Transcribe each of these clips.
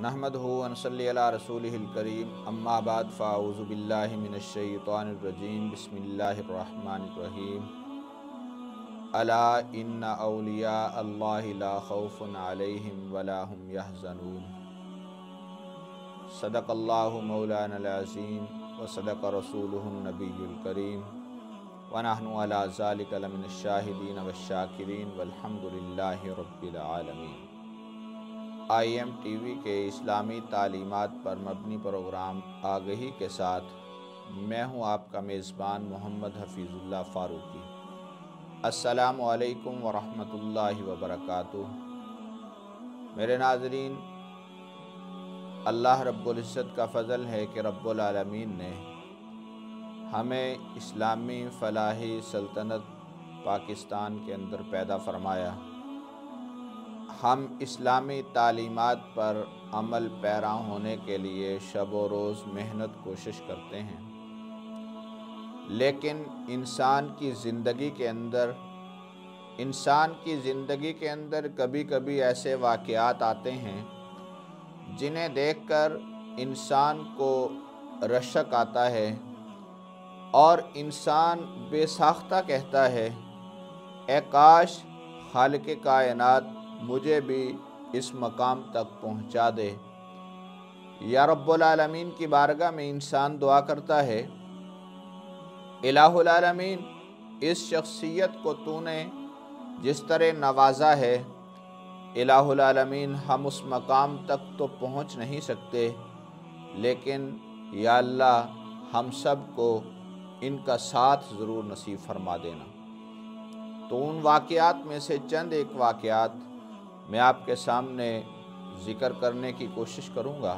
नहमदहु व नसल्ली अला रसूलिहिल करीम अम्मा बाद फ़ाऊज़ु बिल्लाहि मिनश शैतानिर रजीम बिस्मिल्लाहिर रहमानिर रहीम अला इन्ना औलिया अल्लाहि ला खौफुन अलैहिम वला हुम यहज़नून। सदक़ल्लाहु मौलानल अज़ीम व सदक़ रसूलुहुन नबियुल करीम व नहनु अला ज़ालिका लमिनश शाहिदीन वश्शाकिरीन वल्हम्दुलिल्लाहि रब्बिल आलमीन। IM TV के इस्लामी तालीमात पर मबनी प्रोग्राम आगही के साथ मैं हूं आपका मेज़बान मोहम्मद हफ़ीज़ुल्लाह फ़ारूकी। अस्सलामु अलैकुम व रहमतुल्लाहि व बरकातुहू। मेरे नाज़रीन, अल्लाह रब्बुल इज़्ज़त का फ़ज़ल है कि रब्बुल आलमीन ने हमें इस्लामी फ़लाही सल्तनत पाकिस्तान के अंदर पैदा फरमाया। हम इस्लामी तालीमात पर अमल पैरा होने के लिए शब व रोज़ मेहनत कोशिश करते हैं, लेकिन इंसान की ज़िंदगी के अंदर कभी कभी ऐसे वाक़यात आते हैं जिन्हें देखकर इंसान को रशक आता है और इंसान बेसाख्ता कहता है, ए काश खालिक़े कायनात मुझे भी इस मकाम तक पहुंचा दे। या रब्बुल आलमीन की बारगाह में इंसान दुआ करता है, इलाहुल आलमीन, इस शख्सियत को तूने जिस तरह नवाजा है, इलाहुल आलमीन हम उस मकाम तक तो पहुंच नहीं सकते, लेकिन या अल्लाह हम सब को इनका साथ ज़रूर नसीब फरमा देना। तो उन वाक़यात में से चंद एक वाक़यात मैं आपके सामने ज़िक्र करने की कोशिश करूँगा।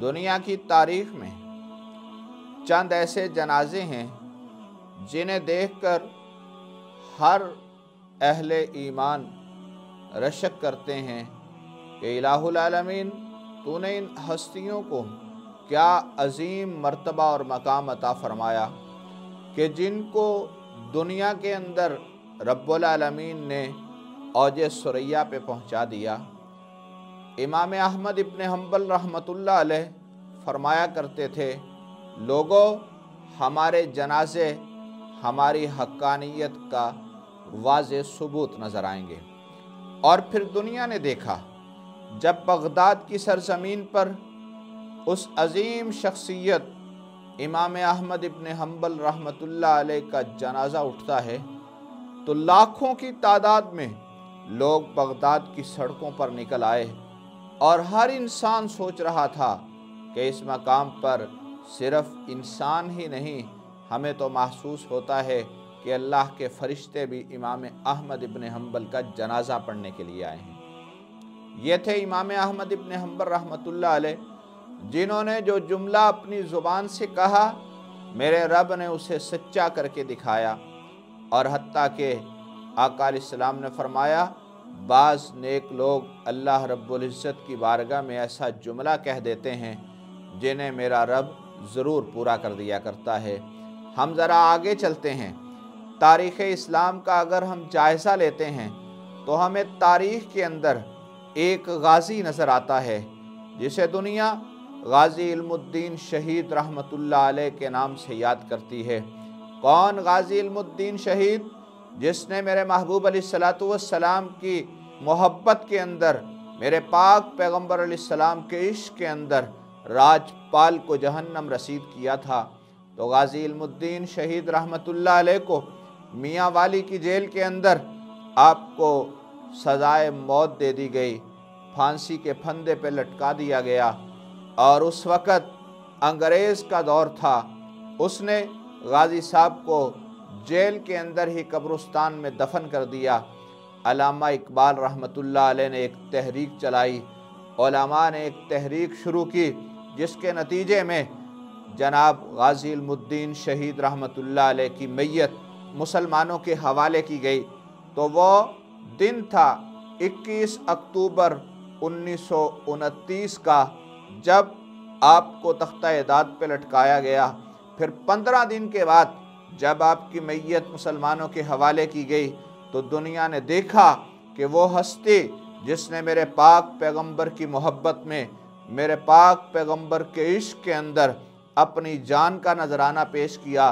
दुनिया की तारीख़ में चंद ऐसे जनाजे हैं जिन्हें देखकर हर अहले ईमान रशक करते हैं कि इलाहुल आलमीन, तूने इन हस्तियों को क्या अज़ीम मर्तबा और मकाम अता फ़रमाया कि जिनको दुनिया के अंदर रब्बुल आलमीन ने औजे सुरैया पे पहुंचा दिया। इमाम अहमद इब्न हम्बल रहमतुल्लाह अलैह फरमाया करते थे, लोगों, हमारे जनाजे हमारी हक्कानियत का वाज़े सबूत नज़र आएंगे। और फिर दुनिया ने देखा, जब बगदाद की सरज़मीन पर उस अज़ीम शख्सियत इमाम अहमद इब्न हम्बल रहमतुल्लाह अलैह का जनाजा उठता है, तो लाखों की तादाद में लोग बगदाद की सड़कों पर निकल आए और हर इंसान सोच रहा था कि इस मकाम पर सिर्फ इंसान ही नहीं, हमें तो महसूस होता है कि अल्लाह के फरिश्ते भी इमाम अहमद इब्न हम्बल का जनाजा पढ़ने के लिए आए हैं। ये थे इमाम अहमद इब्न हम्बल रहमतुल्लाह अलैह, जिन्होंने जो जुमला अपनी ज़ुबान से कहा, मेरे रब ने उसे सच्चा करके दिखाया। और हत्ता के आका अलैहिस्सलाम ने फरमाया, बाज़ नेक लोग अल्लाह रब्बुल इज़्ज़त की बारगाह में ऐसा जुमला कह देते हैं जिन्हें मेरा रब ज़रूर पूरा कर दिया करता है। हम ज़रा आगे चलते हैं। तारीख़ इस्लाम का अगर हम जायज़ा लेते हैं तो हमें तारीख़ के अंदर एक गाज़ी नज़र आता है जिसे दुनिया गाज़ी इल्मुद्दीन शहीद रहमतुल्लाह अलैह के नाम से याद करती है। कौन गाज़ी इल्मुद्दीन शहीद? जिसने मेरे महबूब अलैहिस्सलातु वस्सलाम की मोहब्बत के अंदर, मेरे पाक पैगम्बर अलैहिस्सलाम के इश्क के अंदर राजपाल को जहन्नम रसीद किया था। तो गाज़ी इल्मुद्दीन शहीद रहमतुल्लाह अलैह को मियाँ वाली की जेल के अंदर आपको सज़ाए मौत दे दी गई, फांसी के फंदे पे लटका दिया गया। और उस वक़्त अंग्रेज़ का दौर था, उसने गाज़ी साहब को जेल के अंदर ही कब्रिस्तान में दफन कर दिया। अल्लामा इकबाल रहमतुल्लाह अलैह ने एक तहरीक चलाई, उलमा ने एक तहरीक शुरू की, जिसके नतीजे में जनाब गाज़ी इल्मुद्दीन शहीद रहमतुल्लाह अलैह की मैयत मुसलमानों के हवाले की गई। तो वो दिन था 21 अक्टूबर 1929 का, जब आपको तख्ता-ए-दाद पे लटकाया गया। फिर 15 दिन के बाद जब आपकी मैयत मुसलमानों के हवाले की गई तो दुनिया ने देखा कि वो हस्ती जिसने मेरे पाक पैगंबर की मोहब्बत में, मेरे पाक पैगंबर के इश्क के अंदर अपनी जान का नजराना पेश किया।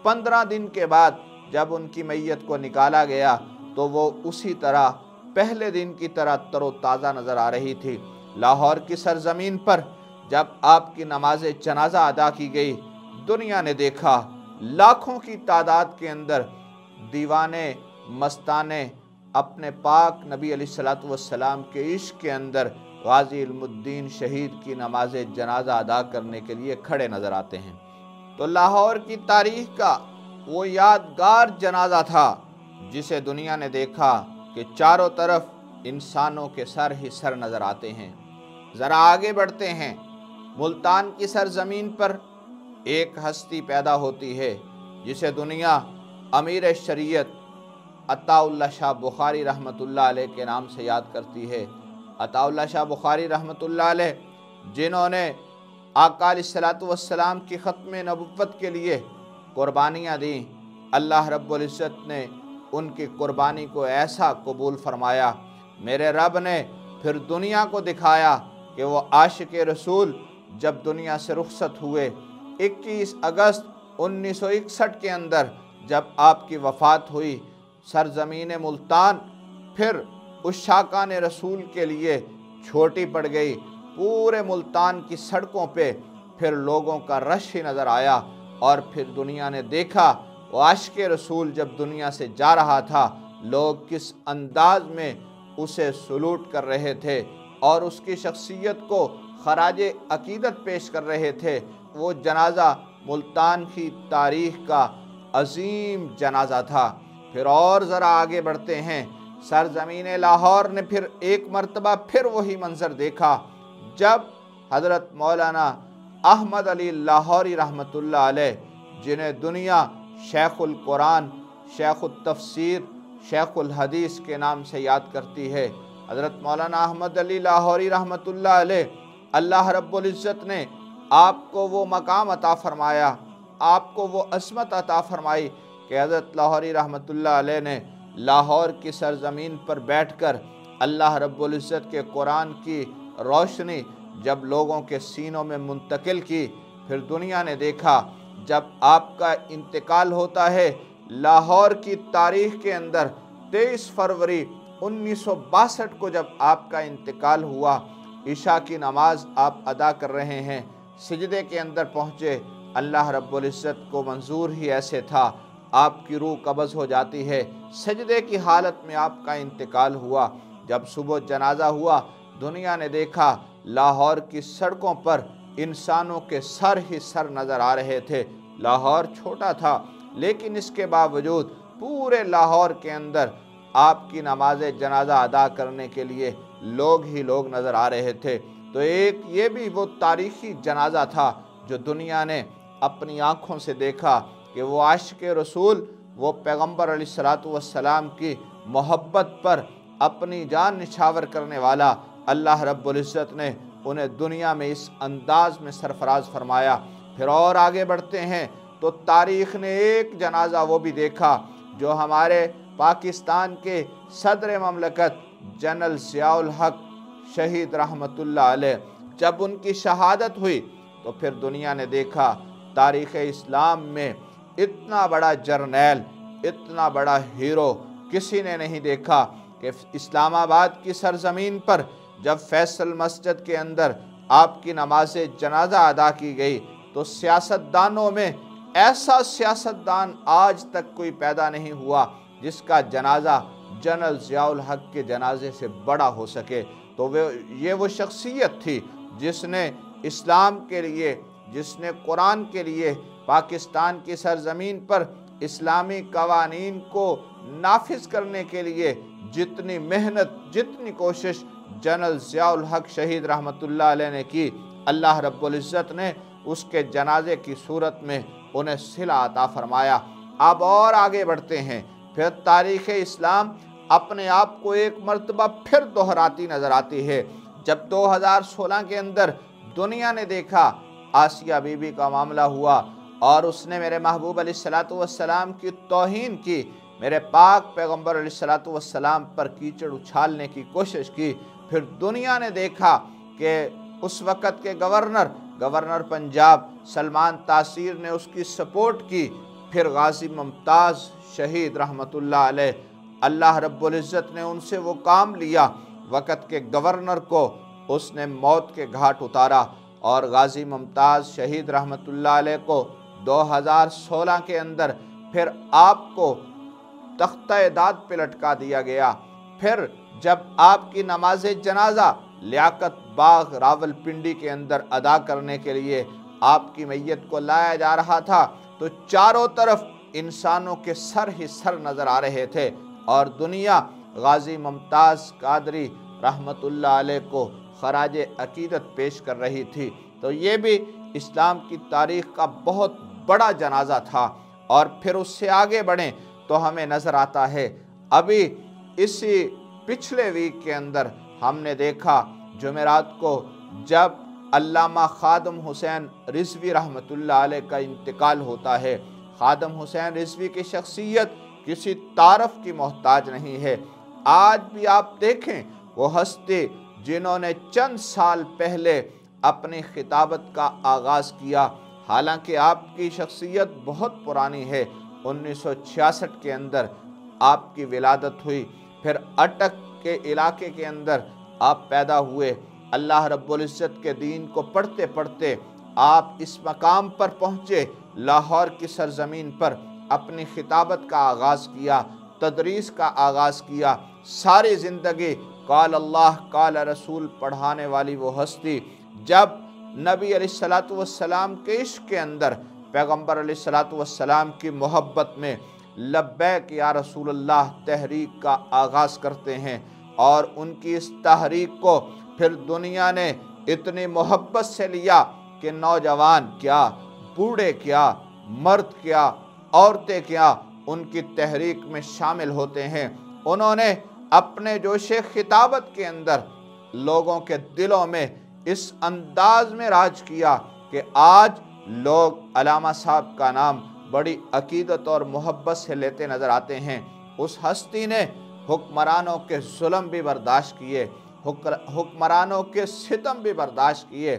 15 दिन के बाद जब उनकी मैयत को निकाला गया तो वो उसी तरह पहले दिन की तरह तरोताज़ा नज़र आ रही थी। लाहौर की सरजमीन पर जब आपकी नमाज जनाजा अदा की गई, दुनिया ने देखा लाखों की तादाद के अंदर दीवाने मस्ताने अपने पाक नबी अलैहिस्सलातु वस्सलाम के इश्क के अंदर गाजी इल्मुद्दीन शहीद की नमाज जनाजा अदा करने के लिए खड़े नज़र आते हैं। तो लाहौर की तारीख का वो यादगार जनाजा था जिसे दुनिया ने देखा कि चारों तरफ इंसानों के सर ही सर नज़र आते हैं। ज़रा आगे बढ़ते हैं। मुल्तान की सरजमीन पर एक हस्ती पैदा होती है जिसे दुनिया अमीर शरीयत अताउल्लाह शाह बुखारी रहमतुल्लाह अलैह के नाम से याद करती है। अताउल्लाह शाह बुखारी रहमतुल्लाह अलैह, जिन्होंने आका अलैहिस्सलातु वस्सलाम की ख़त्म नबुव्वत के लिए कुर्बानियाँ दी, अल्लाह रब्बुल इज़्ज़त ने उनकी कुर्बानी को ऐसा कबूल फरमाया। मेरे रब ने फिर दुनिया को दिखाया कि वो आशिक रसूल जब दुनिया से रुखसत हुए 21 अगस्त 1961 के अंदर जब आपकी वफ़ात हुई, सरजमीन मुल्तान फिर उस शाकान रसूल के लिए छोटी पड़ गई। पूरे मुल्तान की सड़कों पे फिर लोगों का रश ही नज़र आया और फिर दुनिया ने देखा वो आशिक रसूल जब दुनिया से जा रहा था, लोग किस अंदाज में उसे सलूट कर रहे थे और उसकी शख्सियत को खराज अकीदत पेश कर रहे थे। वो जनाजा मुल्तान की तारीख़ का अजीम जनाजा था। फिर और ज़रा आगे बढ़ते हैं। सरजमीन लाहौर ने फिर एक मरतबा फिर वही मंज़र देखा जब हज़रत मौलाना अहमद अली लाहौरी रहमतुल्लाह अलैह, जिन्हें दुनिया शेखुल कुरान, शेखुल तफसीर, शेखुल हदीस के नाम से याद करती है, हज़रत मौलाना अहमद अली लाहौरी रहमतुल्लाह अलैह, अल्लाह रब्बुल इज़्ज़त ने आपको वो मकाम अता फ़रमाया, आपको वो अस्मत अता फ़रमाई कि हज़रत लाहौरी रहमतुल्लाह अलैह ने लाहौर की सरजमीन पर बैठकर अल्लाह रब्बुल इज़्ज़त के कुरान की रोशनी जब लोगों के सीनों में मुंतकिल की, फिर दुनिया ने देखा जब आपका इंतकाल होता है। लाहौर की तारीख़ के अंदर 23 फरवरी 1962 को जब आपका इंतकाल हुआ, इशा की नमाज आप अदा कर रहे हैं, सिजदे के अंदर पहुँचे, अल्लाह रब्बुल इज़्ज़त को मंजूर ही ऐसे था, आपकी रूह कब्ज़ हो जाती है, सजदे की हालत में आपका इंतकाल हुआ। जब सुबह जनाजा हुआ, दुनिया ने देखा लाहौर की सड़कों पर इंसानों के सर ही सर नज़र आ रहे थे। लाहौर छोटा था लेकिन इसके बावजूद पूरे लाहौर के अंदर आपकी नमाज जनाजा अदा करने के लिए लोग ही लोग नज़र आ रहे थे। तो एक ये भी वो तारीख़ी जनाजा था जो दुनिया ने अपनी आँखों से देखा कि वो आशिक रसूल, वो पैगंबर अलैहिस्सलातु वस्सलाम की मोहब्बत पर अपनी जान निछावर करने वाला अल्लाह रब्बुल इज़्ज़त ने उन्हें दुनिया में इस अंदाज में सरफराज फरमाया। फिर और आगे बढ़ते हैं तो तारीख़ ने एक जनाजा वो भी देखा जो हमारे पाकिस्तान के सदर ममलकत जनरल ज़ियाउल हक शहीद रहमतुल्लाह अलैह, जब उनकी शहादत हुई तो फिर दुनिया ने देखा तारीख़ इस्लाम में इतना बड़ा जर्नैल, इतना बड़ा हीरो किसी ने नहीं देखा कि इस्लामाबाद की सरजमीन पर जब फैसल मस्जिद के अंदर आपकी नमाज जनाजा अदा की गई तो सियासतदानों में ऐसा सियासतदान आज तक कोई पैदा नहीं हुआ जिसका जनाजा जनरल ज़ियाउल हक के जनाजे से बड़ा हो सके। तो ये वो शख्सियत थी जिसने इस्लाम के लिए, जिसने कुरान के लिए पाकिस्तान की सरजमीन पर इस्लामी कवानीन को नाफिज करने के लिए जितनी मेहनत, जितनी कोशिश जनरल ज़ियाउल हक शहीद रहमतुल्लाह अलैह ने की, अल्लाह रब्बुल इज़्ज़त ने उसके जनाजे की सूरत में उन्हें सिला अता फरमाया। अब और आगे बढ़ते हैं। फिर तारीख़ इस्लाम अपने आप को एक मरतबा फिर दोहराती नज़र आती है जब 2016 के अंदर दुनिया ने देखा आसिया बीबी का मामला हुआ और उसने मेरे महबूब अलैहिस्सलातु वस्सलाम की तौहीन की। میرے پاک پیغمبر علیہ السلام پر کیچڑ اچھالنے کی کوشش کی۔ پھر دنیا نے دیکھا کہ اس وقت کے گورنر پنجاب سلمان تاثیر نے اس کی سپورٹ کی۔ پھر غازی ممتاز شہید رحمت اللہ علیہ، اللہ رب العزت نے ان سے وہ کام لیا، وقت کے گورنر کو اس نے موت کے گھاٹ اتارا، اور غازی ممتاز شہید رحمت اللہ علیہ کو 2016 کے اندر پھر آپ کو تختہ داد پہ لٹکا دیا گیا۔ پھر جب آپ کی نماز جنازہ لیاقت باغ راولپنڈی کے اندر ادا کرنے کے لیے آپ کی میت کو لایا جا رہا تھا تو چاروں طرف انسانوں کے سر ہی سر نظر آ رہے تھے، اور دنیا غازی ممتاز قادری رحمت اللہ علیہ کو خراج عقیدت پیش کر رہی تھی۔ تو یہ بھی اسلام کی تاریخ کا بہت بڑا جنازہ تھا۔ اور پھر اس سے آگے بڑھیں تو ہمیں نظر آتا ہے ابھی اسی پچھلے ویک کے اندر ہم نے دیکھا جمعرات کو جب علامہ خادم حسین رضوی رحمت اللہ علیہ کا انتقال ہوتا ہے۔ خادم حسین رضوی کی شخصیت کسی تعارف کی محتاج نہیں ہے۔ آج بھی آپ دیکھیں وہ ہستی جنہوں نے چند سال پہلے اپنی خطابت کا آغاز کیا، حالانکہ آپ کی شخصیت بہت پرانی ہے۔ 1966 کے اندر آپ کی ولادت ہوئی، پھر اٹک کے علاقے کے اندر آپ پیدا ہوئے۔ اللہ رب العزت کے دین کو پڑھتے پڑھتے آپ اس مقام پر پہنچے، لاہور کی سرزمین پر اپنی خطابت کا آغاز کیا، تدریس کا آغاز کیا۔ ساری زندگی قال اللہ قال رسول پڑھانے والی وہ ہستی جب نبی علیہ السلام کے عشق کے اندر، پیغمبر علیہ السلام کی محبت میں لبیک یا رسول اللہ تحریک کا آغاز کرتے ہیں، اور ان کی اس تحریک کو پھر دنیا نے اتنی محبت سے لیا کہ نوجوان کیا، بوڑھے کیا، مرد کیا، عورتیں کیا، ان کی تحریک میں شامل ہوتے ہیں۔ انہوں نے اپنے جوش خطابت کے اندر لوگوں کے دلوں میں اس انداز میں راج کیا کہ آج لوگ علامہ صاحب کا نام بڑی عقیدت اور محبت سے لیتے نظر آتے ہیں۔ اس ہستی نے حکمرانوں کے ظلم بھی برداشت کیے، حکمرانوں کے ستم بھی برداشت کیے،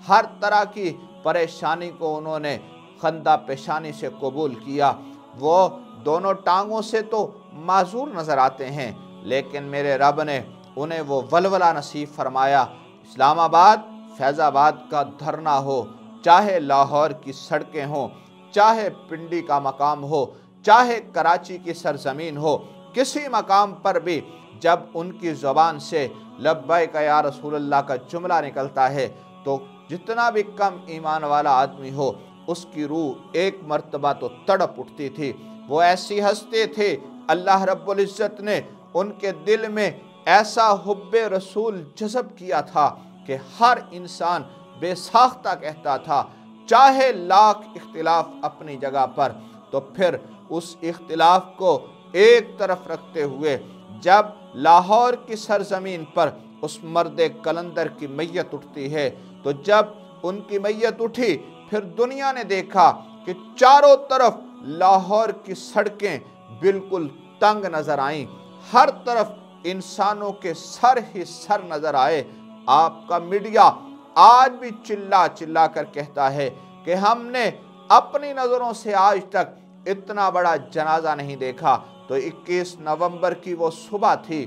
ہر طرح کی پریشانی کو انہوں نے خندہ پیشانی سے قبول کیا۔ وہ دونوں ٹانگوں سے تو معذور نظر آتے ہیں، لیکن میرے رب نے انہیں وہ ولولہ نصیب فرمایا۔ اسلام آباد، فیض آباد کا دھرنا ہو، چاہے لاہور کی سڑکیں ہوں، چاہے پنڈی کا مقام ہو، چاہے کراچی کی سرزمین ہو، کسی مقام پر بھی جب ان کی زبان سے لبیک یا رسول اللہ کا جملہ نکلتا ہے تو جتنا بھی کم ایمان والا آدمی ہو اس کی روح ایک مرتبہ تو تڑپ اٹھتی تھی۔ وہ ایسی ہستی تھے، اللہ رب العزت نے ان کے دل میں ایسا حب رسول جذب کیا تھا کہ ہر انسان بے ساختہ کہتا تھا، چاہے لاکھ اختلاف اپنی جگہ پر، تو پھر اس اختلاف کو ایک طرف رکھتے ہوئے جب لاہور کی سرزمین پر اس مرد کلندر کی میت اٹھتی ہے تو جب ان کی میت اٹھی پھر دنیا نے دیکھا کہ چاروں طرف لاہور کی سڑکیں بالکل تنگ نظر آئیں، ہر طرف انسانوں کے سر ہی سر نظر آئے۔ آپ کا میڈیا آج بھی چلا چلا کر کہتا ہے کہ ہم نے اپنی نظروں سے آج تک اتنا بڑا جنازہ نہیں دیکھا۔ تو 21 نومبر کی وہ صبح تھی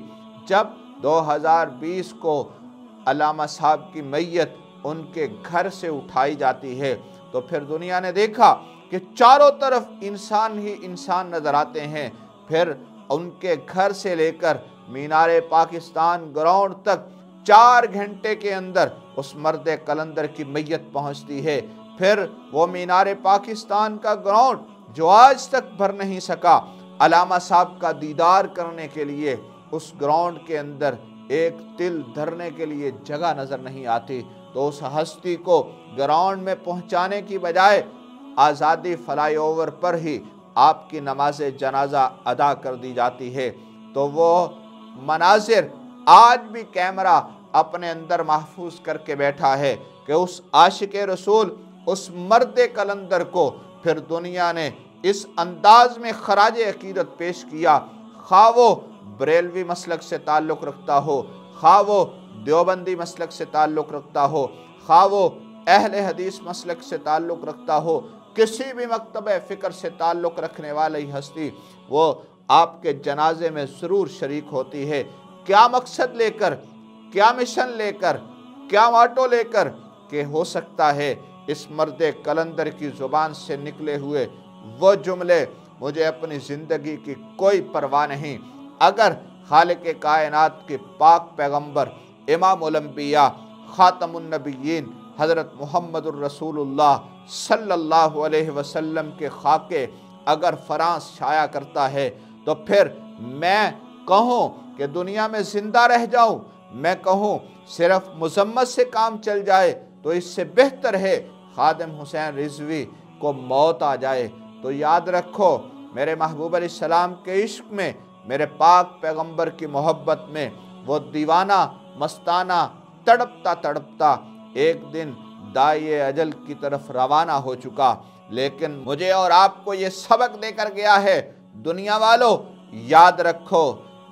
جب 2020 کو علامہ صاحب کی میت ان کے گھر سے اٹھائی جاتی ہے تو پھر دنیا نے دیکھا کہ چاروں طرف انسان ہی انسان نظر آتے ہیں۔ پھر ان کے گھر سے لے کر مینار پاکستان گراؤنڈ تک 4 گھنٹے کے اندر اس مرد کلندر کی میت پہنچتی ہے۔ پھر وہ مینار پاکستان کا گراؤنڈ جو آج تک بھر نہیں سکا، علامہ صاحب کا دیدار کرنے کے لیے اس گراؤنڈ کے اندر ایک تل دھرنے کے لیے جگہ نظر نہیں آتی، تو اس ہستی کو گراؤنڈ میں پہنچانے کی بجائے آزادی فلائی اوور پر ہی آپ کی نماز جنازہ ادا کر دی جاتی ہے۔ تو وہ مناظر آج بھی کیمرہ اپنے اندر محفوظ کر کے بیٹھا ہے کہ اس عاشق رسول، اس مرد کلندر کو پھر دنیا نے اس انداز میں خراج عقیدت پیش کیا، خواہ وہ بریلوی مسلک سے تعلق رکھتا ہو، خواہ وہ دیوبندی مسلک سے تعلق رکھتا ہو، خواہ وہ اہل حدیث مسلک سے تعلق رکھتا ہو، کسی بھی مکتب فکر سے تعلق رکھنے والی ہستی وہ آپ کے جنازے میں ضرور شریک ہوتی ہے۔ کیا مقصد لے کر، کیا مشن لے کر، کیا ماٹو لے کر، کہ ہو سکتا ہے اس مرد کلندر کی زبان سے نکلے ہوئے وہ جملے مجھے اپنی زندگی کی کوئی پرواہ نہیں، اگر خالق کائنات کے پاک پیغمبر امام الانبیاء خاتم النبیین حضرت محمد الرسول اللہ صلی اللہ علیہ وسلم کے خاکے اگر فرانس چھایا کرتا ہے تو پھر میں کہوں کہ دنیا میں زندہ رہ جاؤں، میں کہوں صرف مذمت سے کام چل جائے، تو اس سے بہتر ہے خادم حسین رضوی کو موت آ جائے۔ تو یاد رکھو، میرے محبوب علیہ السلام کے عشق میں، میرے پاک پیغمبر کی محبت میں وہ دیوانہ مستانہ تڑپتا تڑپتا ایک دن دائی اجل کی طرف روانہ ہو چکا، لیکن مجھے اور آپ کو یہ سبق دے کر گیا ہے، دنیا والوں یاد رکھو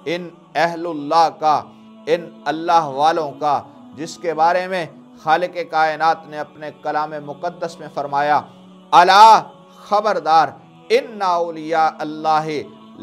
ان اہل اللہ کا، ان اللہ والوں کا، جس کے بارے میں خالق کائنات نے اپنے کلام مقدس میں فرمایا، الا خبردار ان اولیاء اللہ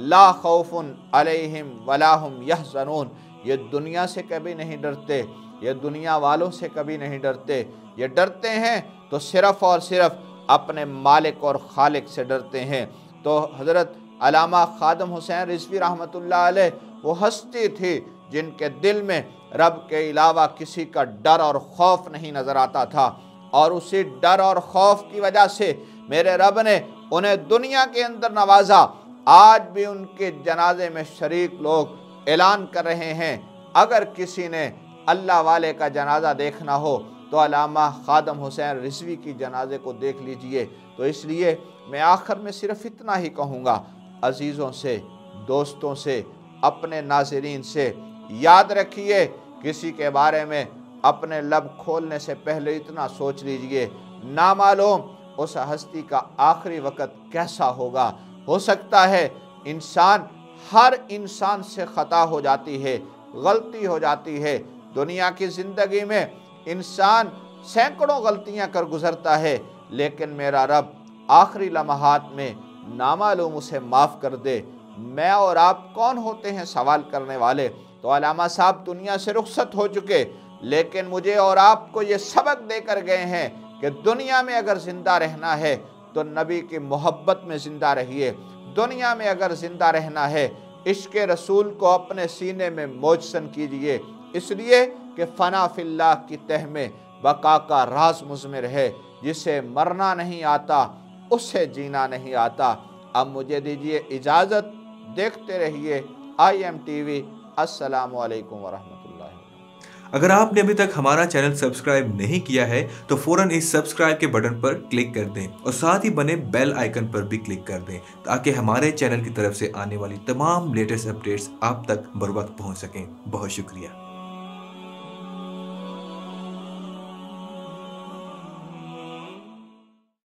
لا خوف علیہم ولا هم یحزنون، یہ دنیا سے کبھی نہیں ڈرتے، یہ دنیا والوں سے کبھی نہیں ڈرتے، یہ ڈرتے ہیں تو صرف اور صرف اپنے مالک اور خالق سے ڈرتے ہیں۔ تو حضرت علامہ خادم حسین رضوی رحمۃ اللہ علیہ وہ ہستی تھی جن کے دل میں رب کے علاوہ کسی کا ڈر اور خوف نہیں نظر آتا تھا، اور اسی ڈر اور خوف کی وجہ سے میرے رب نے انہیں دنیا کے اندر نوازا۔ آج بھی ان کے جنازے میں شریک لوگ اعلان کر رہے ہیں، اگر کسی نے اللہ والے کا جنازہ دیکھنا ہو تو علامہ خادم حسین رضوی کی جنازے کو دیکھ لیجئے۔ تو اس لیے میں آخر میں صرف اتنا ہی کہوں گا، عزیزوں سے، دوستوں سے، اپنے ناظرین سے، یاد رکھیے کسی کے بارے میں اپنے لب کھولنے سے پہلے اتنا سوچ لیجئے، نامعلوم اس ہستی کا آخری وقت کیسا ہوگا۔ ہو سکتا ہے ہر انسان سے خطا ہو جاتی ہے، غلطی ہو جاتی ہے، دنیا کی زندگی میں انسان سینکڑوں غلطیاں کر گزرتا ہے، لیکن میرا رب آخری لمحات میں نامعلوم اسے معاف کر دے۔ میں اور آپ کون ہوتے ہیں سوال کرنے والے؟ تو علامہ صاحب دنیا سے رخصت ہو چکے، لیکن مجھے اور آپ کو یہ سبق دے کر گئے ہیں کہ دنیا میں اگر زندہ رہنا ہے تو نبی کی محبت میں زندہ رہیے، دنیا میں اگر زندہ رہنا ہے عشق رسول کو اپنے سینے میں موجسن کیجئے، اس لیے کہ فنا فی اللہ کی تہ میں بقا کا راز مضمر ہے، جسے مرنا نہیں آتا اسے جینا نہیں آتا۔ اب مجھے دیجئے اجازت، دیکھتے رہیے IM TV۔ السلام علیکم ورحمۃ اللہ۔ اگر آپ نے ابھی تک ہمارا چینل سبسکرائب نہیں کیا ہے تو فوراً اس سبسکرائب کے بٹن پر کلک کر دیں اور ساتھ ہی بنے بیل آئیکن پر بھی کلک کر دیں تاکہ ہمارے چینل کی طرف سے آنے والی تمام لیٹسٹ اپڈیٹس آپ تک بر وقت پہنچ سکیں۔ بہت شکریہ۔